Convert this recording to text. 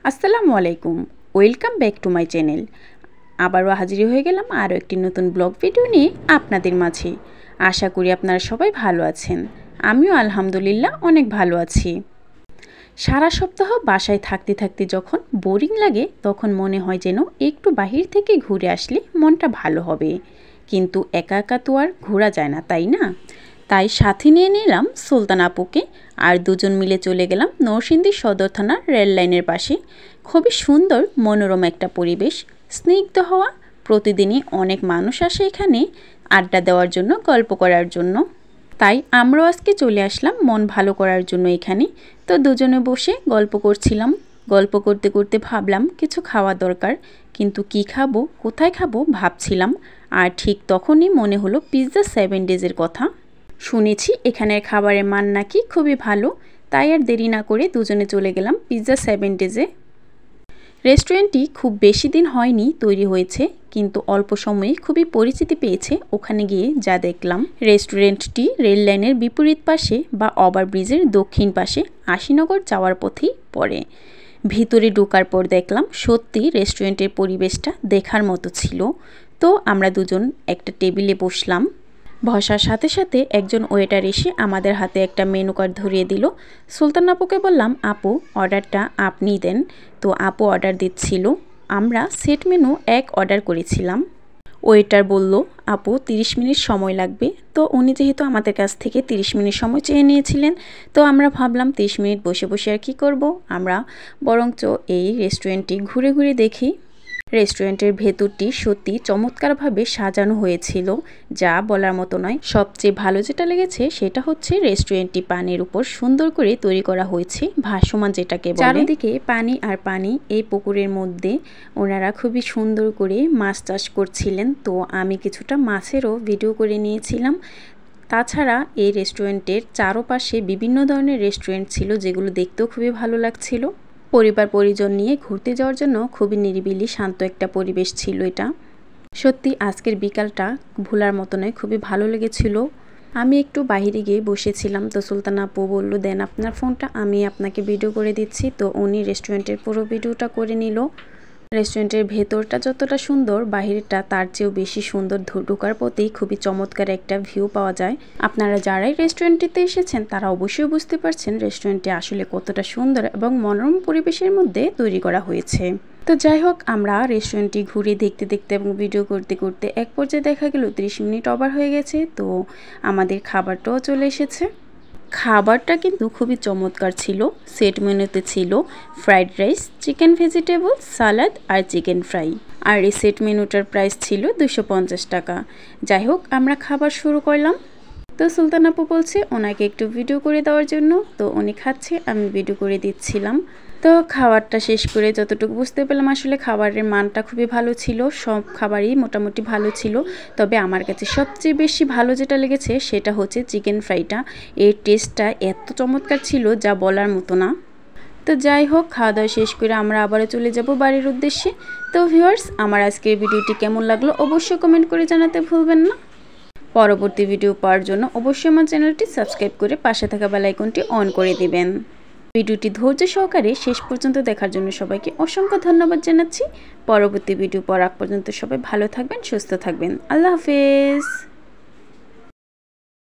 আসসালামু আলাইকুম, welcome back to my channel. আবারও হাজির হয়ে গেলাম আরও একটি নতুন ব্লগ ভিডিও নিয়ে আপনাদের মাঝে। আশা করি আপনারা সবাই ভালো আছেন। আমিও আলহামদুলিল্লাহ অনেক ভালো আছি। সারা সপ্তাহ বাসায় থাকতে থাকতে যখন বোরিং লাগে তখন মনে হয় যেন একটু বাহির থেকে ঘুরে আসলে মনটা ভালো হবে, কিন্তু একা একা তো আর ঘোরা যায় না, তাই না? তাই সাথে নিয়ে নিলাম সুলতান আপুকে, আর দুজন মিলে চলে গেলাম নরসিংদী সদর থানার রেল লাইনের পাশে। খুবই সুন্দর মনোরম একটা পরিবেশ, স্নিগ্ধ হওয়া। প্রতিদিনই অনেক মানুষ আসে এখানে আড্ডা দেওয়ার জন্য, গল্প করার জন্য। তাই আমরাও আজকে চলে আসলাম মন ভালো করার জন্য এখানে। তো দুজনে বসে গল্প করছিলাম। গল্প করতে করতে ভাবলাম কিছু খাওয়া দরকার, কিন্তু কি খাবো, কোথায় খাবো ভাবছিলাম। আর ঠিক তখনই মনে হলো পিৎজা 7 ডেজের কথা। শুনেছি এখানের খাবারের মান নাকি খুবই ভালো, তাই আর দেরি না করে দুজনে চলে গেলাম পিৎজা 7 ডেজে। রেস্টুরেন্টটি খুব বেশি দিন হয়নি তৈরি হয়েছে, কিন্তু অল্প সময়ে খুবই পরিচিতি পেয়েছে। ওখানে গিয়ে যা দেখলাম, রেস্টুরেন্টটি রেল লাইনের বিপরীত পাশে বা ওভারব্রিজের দক্ষিণ পাশে আশিনগর যাওয়ার পথেই পড়ে। ভিতরে ঢোকার পর দেখলাম সত্যি রেস্টুরেন্টের পরিবেশটা দেখার মতো ছিল। তো আমরা দুজন একটা টেবিলে বসলাম। বসার সাথে সাথে একজন ওয়েটার এসে আমাদের হাতে একটা মেনু কার্ড ধরিয়ে দিল। সুলতান আপুকে বললাম, আপু অর্ডারটা আপনিই দেন। তো আপু অর্ডার দিচ্ছিল। আমরা সেট মেনু 1 অর্ডার করেছিলাম। ওয়েটার বলল, আপু 30 মিনিট সময় লাগবে। তো উনি যেহেতু আমাদের কাছ থেকে 30 মিনিট সময় চেয়ে নিয়েছিলেন, তো আমরা ভাবলাম 30 মিনিট বসে বসে আর কি করব, আমরা বরঞ্চ এই রেস্টুরেন্টটি ঘুরে ঘুরে দেখি। রেস্টুরেন্টের ভেতরটি সত্যি চমৎকারভাবে সাজানো হয়েছিল, যা বলার মতো নয়। সবচেয়ে ভালো যেটা লেগেছে সেটা হচ্ছে রেস্টুরেন্টটি পানির উপর সুন্দর করে তৈরি করা হয়েছে, ভাসমান যেটাকে বলে। চারিদিকে পানি আর পানি। এই পুকুরের মধ্যে ওনারা খুবই সুন্দর করে মাছ চাষ করছিলেন। তো আমি কিছুটা মাছেরও ভিডিও করে নিয়েছিলাম। তাছাড়া এই রেস্টুরেন্টের চারপাশে বিভিন্ন ধরনের রেস্টুরেন্ট ছিল, যেগুলো দেখতেও খুবই ভালো লাগছিল। পরিবার পরিজন নিয়ে ঘুরতে যাওয়ার জন্য খুবই নিরিবিলি শান্ত একটা পরিবেশ ছিল এটা। সত্যি আজকের বিকালটা ভোলার মতো নয়, খুবই ভালো লেগেছিল। আমি একটু বাইরে গিয়ে বসেছিলাম। তো সুলতান আপু বলল, দেন আপনার ফোনটা, আমি আপনাকে ভিডিও করে দিচ্ছি। তো উনি রেস্টুরেন্টের পুরো ভিডিওটা করে নিল। রেস্টুরেন্টের ভেতরটা যতটা সুন্দর, বাহিরটা তার চেয়েও বেশি সুন্দর। ঢোকার পথেই খুবই চমৎকার একটা ভিউ পাওয়া যায়। আপনারা যারাই রেস্টুরেন্টটিতে এসেছেন তারা অবশ্যই বুঝতে পারছেন রেস্টুরেন্টটি আসলে কতটা সুন্দর এবং মনোরম পরিবেশের মধ্যে তৈরি করা হয়েছে। তো যাই হোক, আমরা রেস্টুরেন্টটি ঘুরে দেখতে দেখতে এবং ভিডিও করতে করতে এক পর্যায়ে দেখা গেল 30 মিনিট ওভার হয়ে গেছে। তো আমাদের খাবারটাও চলে এসেছে। খাবারটা কিন্তু খুবই চমৎকার ছিল। সেট মেনুতে ছিল ফ্রাইড রাইস, চিকেন ভেজিটেবল, সালাদ আর চিকেন ফ্রাই। আর এই সেট মেনুটার প্রাইস ছিল 250 টাকা। যাই হোক, আমরা খাবার শুরু করলাম। তো সুলতান আপু বলছে ওনাকে একটু ভিডিও করে দেওয়ার জন্য। তো উনি খাচ্ছে, আমি ভিডিও করে দিচ্ছিলাম। তো খাবারটা শেষ করে যতটুকু বুঝতে পেলাম, আসলে খাবারের মানটা খুবই ভালো ছিল। সব খাবারই মোটামুটি ভালো ছিল। তবে আমার কাছে সবচেয়ে বেশি ভালো যেটা লেগেছে সেটা হচ্ছে চিকেন ফ্রাইটা। এর টেস্টটা এত চমৎকার ছিল যা বলার মতো না। তো যাই হোক, খাওয়া দাওয়া শেষ করে আমরা আবারও চলে যাব বাড়ির উদ্দেশ্যে। তো ভিউয়ার্স, আমার আজকের ভিডিওটি কেমন লাগলো অবশ্যই কমেন্ট করে জানাতে ভুলবেন না। পরবর্তী ভিডিও পাওয়ার জন্য অবশ্যই আমার চ্যানেলটি সাবস্ক্রাইব করে পাশে থাকা বেল আইকনটি অন করে দিবেন। ভিডিওটি ধৈর্য সহকারে শেষ পর্যন্ত দেখার জন্য সবাইকে অসংখ্য ধন্যবাদ জানাচ্ছি। পরবর্তী ভিডিও পাওয়ার আগ পর্যন্ত সবাই ভালো থাকবেন, সুস্থ থাকবেন। আল্লাহ হাফেজ।